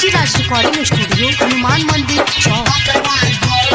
रामजी राज recording studio, Hanuman मंदिर चौक।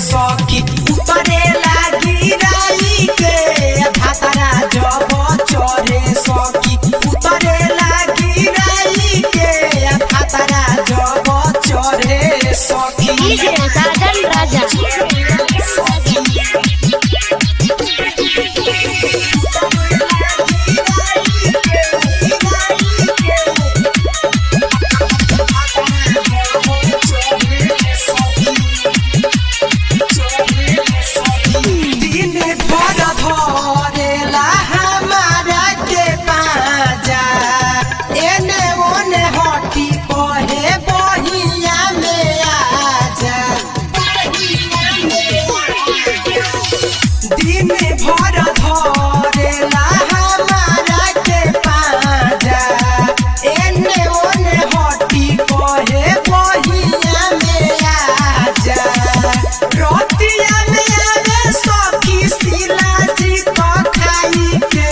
सखी उतरे लागी राई के भातरा जब चढ़े सखी उतरे लागी राई के भातरा जब चढ़े सखी साजन राजा दिन भर धरेला हमारा के पाजा एने ओने हटी कहे बहिया में आजा रतिया में आवे सखी सिला जी तो खाई के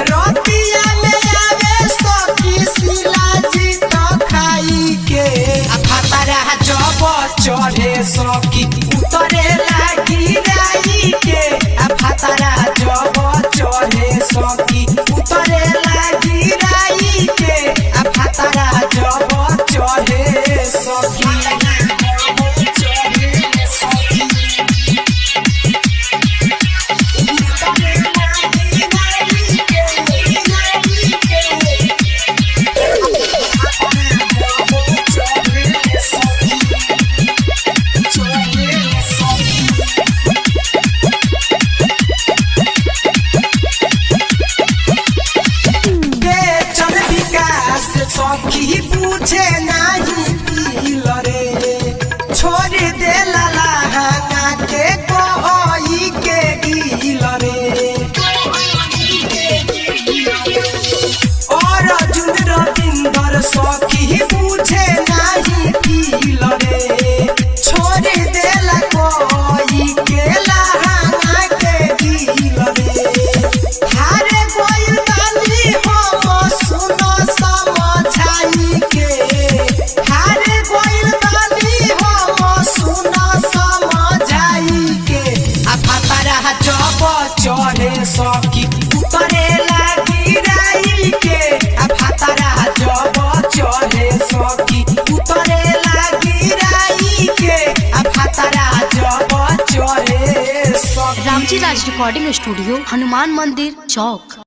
रतिया में आवे सखी सिला जी तो खाई के भातरा जब चढ़े सखी उतरे लागी राई के भातरा जब चढ़े सखी उतरे लागी राई के भातरा जब चढ़े सखी सखी पूछे नहीं पील रे छोड़ दे लहंगा के कोई के गिल रे और अर्जुन रविंदर सखी पूछे नहीं पील रे छोड़ दे कोई के लहंगा के गिल रे हारे कोई बानी हो सुनो चढ़े सखी उतरे लागी राई के भातरा जब चढ़े सखी उतरे लागी राई के भातरा जब चढ़े सखी। रामजी राज रिकॉर्डिंग स्टूडियो, हनुमान मंदिर चौक।